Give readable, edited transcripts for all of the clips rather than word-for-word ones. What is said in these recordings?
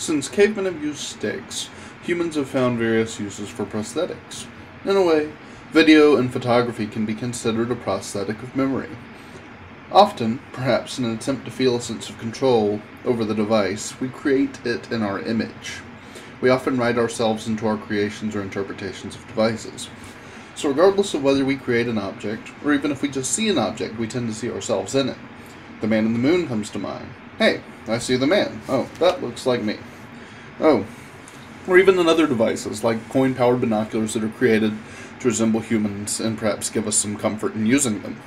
Since cavemen have used sticks, humans have found various uses for prosthetics. In a way, video and photography can be considered a prosthetic of memory. Often, perhaps in an attempt to feel a sense of control over the device, we create it in our image. We often write ourselves into our creations or interpretations of devices. So regardless of whether we create an object, or even if we just see an object, we tend to see ourselves in it. The man in the moon comes to mind. Hey, I see the man. Oh, that looks like me. Oh. Or even in other devices, like coin-powered binoculars that are created to resemble humans and perhaps give us some comfort in using them.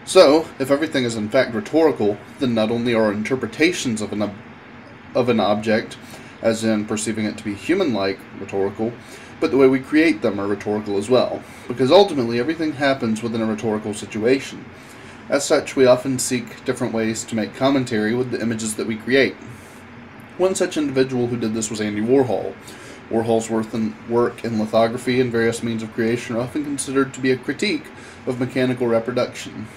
So, if everything is in fact rhetorical, then not only are our interpretations of an object, as in perceiving it to be human-like, rhetorical, but the way we create them are rhetorical as well, because ultimately everything happens within a rhetorical situation. As such, we often seek different ways to make commentary with the images that we create. One such individual who did this was Andy Warhol. Warhol's work in lithography and various means of creation are often considered to be a critique of mechanical reproduction.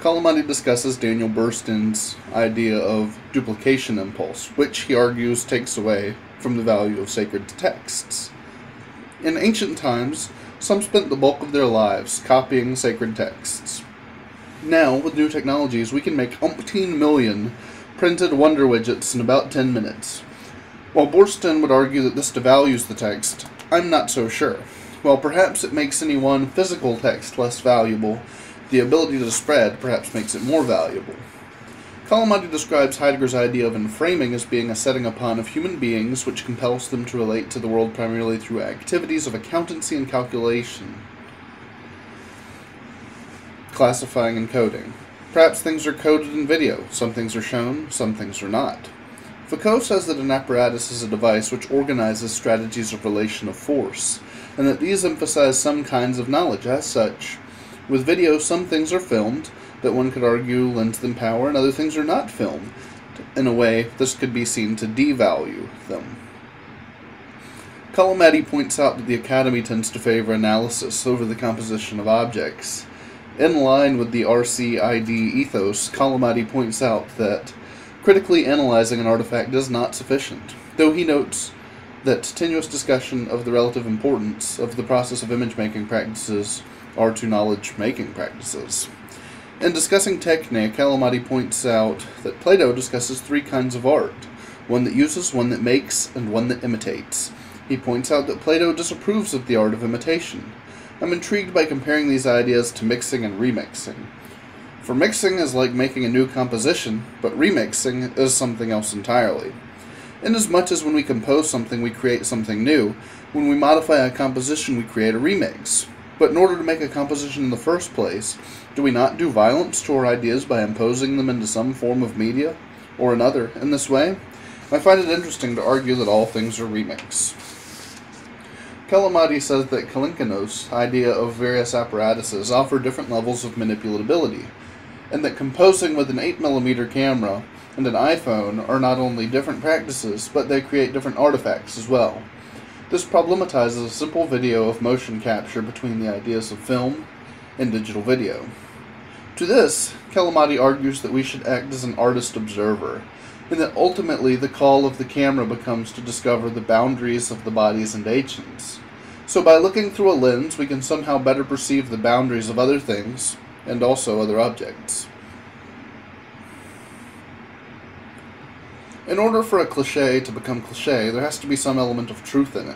Kalamati discusses Daniel Bernstein's idea of duplication impulse, which he argues takes away from the value of sacred texts. In ancient times, some spent the bulk of their lives copying sacred texts. Now, with new technologies, we can make umpteen million printed wonder widgets in about 10 minutes. While Bernstein would argue that this devalues the text, I'm not so sure. While perhaps it makes any one physical text less valuable, the ability to spread perhaps makes it more valuable. Kalamati describes Heidegger's idea of enframing as being a setting upon of human beings which compels them to relate to the world primarily through activities of accountancy and calculation, classifying and coding. Perhaps things are coded in video, some things are shown, some things are not. Foucault says that an apparatus is a device which organizes strategies of relation of force, and that these emphasize some kinds of knowledge. As such, with video, some things are filmed, that one could argue lends them power, and other things are not filmed. In a way, this could be seen to devalue them. Kalamati points out that the Academy tends to favor analysis over the composition of objects. In line with the RCID ethos, Kalamati points out that critically analyzing an artifact is not sufficient, though he notes that tenuous discussion of the relative importance of the process of image-making practices are to knowledge-making practices. In discussing technique, Kalamati points out that Plato discusses three kinds of art, one that uses, one that makes, and one that imitates. He points out that Plato disapproves of the art of imitation. I'm intrigued by comparing these ideas to mixing and remixing. For mixing is like making a new composition, but remixing is something else entirely. Inasmuch as when we compose something, we create something new, when we modify a composition, we create a remix. But in order to make a composition in the first place, do we not do violence to our ideas by imposing them into some form of media, or another, in this way? I find it interesting to argue that all things are remix. Kalamati says that Kalinkinos' idea of various apparatuses offer different levels of manipulatability, and that composing with an 8mm camera and an iPhone are not only different practices, but they create different artifacts as well. This problematizes a simple video of motion capture between the ideas of film and digital video. To this, Kalamati argues that we should act as an artist-observer, and that ultimately the call of the camera becomes to discover the boundaries of the bodies and agents. So by looking through a lens, we can somehow better perceive the boundaries of other things, and also other objects. In order for a cliché to become cliché, there has to be some element of truth in it.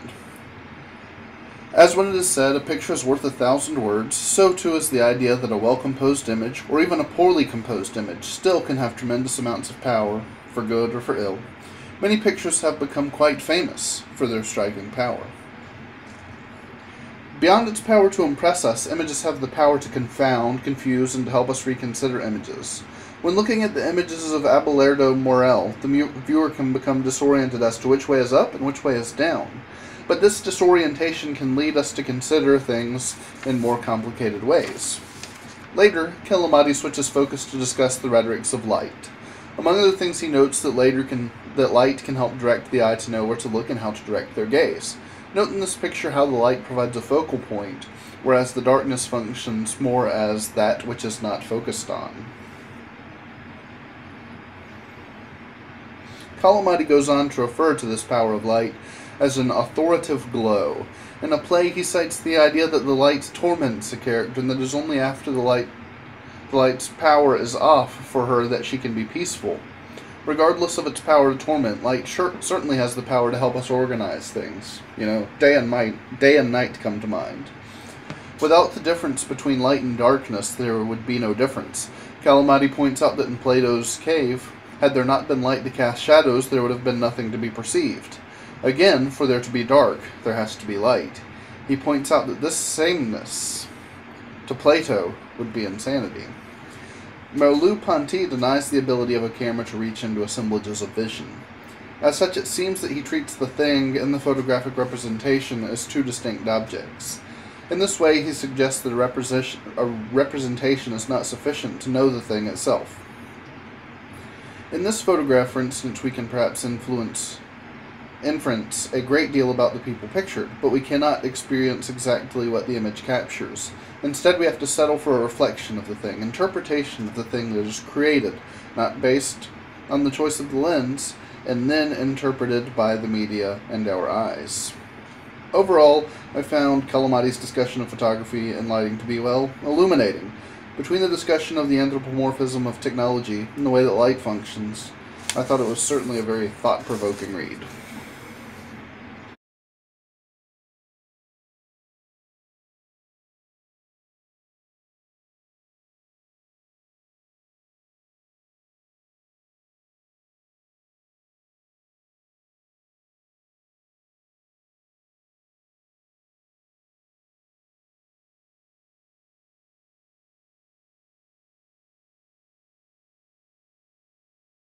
As when it is said, a picture is worth 1,000 words, so too is the idea that a well-composed image, or even a poorly composed image, still can have tremendous amounts of power, for good or for ill. Many pictures have become quite famous for their striking power. Beyond its power to impress us, images have the power to confound, confuse, and to help us reconsider images. When looking at the images of Abelardo Morel, the viewer can become disoriented as to which way is up and which way is down. But this disorientation can lead us to consider things in more complicated ways. Later, Kalamati switches focus to discuss the rhetorics of light. Among other things, he notes that light can help direct the eye to know where to look and how to direct their gaze. Note in this picture how the light provides a focal point, whereas the darkness functions more as that which is not focused on. Calamity goes on to refer to this power of light as an authoritative glow. In a play, he cites the idea that the light torments a character, and that it is only after the light's power is off for her that she can be peaceful. Regardless of its power to torment, light certainly has the power to help us organize things. Day and night come to mind. Without the difference between light and darkness, there would be no difference. Calamity points out that in Plato's cave, had there not been light to cast shadows, there would have been nothing to be perceived. Again, for there to be dark, there has to be light. He points out that this sameness to Plato would be insanity. Merleau-Ponty denies the ability of a camera to reach into assemblages of vision. As such, it seems that he treats the thing and the photographic representation as two distinct objects. In this way, he suggests that a representation is not sufficient to know the thing itself. In this photograph, for instance, we can perhaps inference a great deal about the people pictured, but we cannot experience exactly what the image captures. Instead, we have to settle for a reflection of the thing, interpretation of the thing that is created, not based on the choice of the lens, and then interpreted by the media and our eyes. Overall, I found Calamati's discussion of photography and lighting to be, illuminating. Between the discussion of the anthropomorphism of technology and the way that light functions, I thought it was certainly a very thought-provoking read.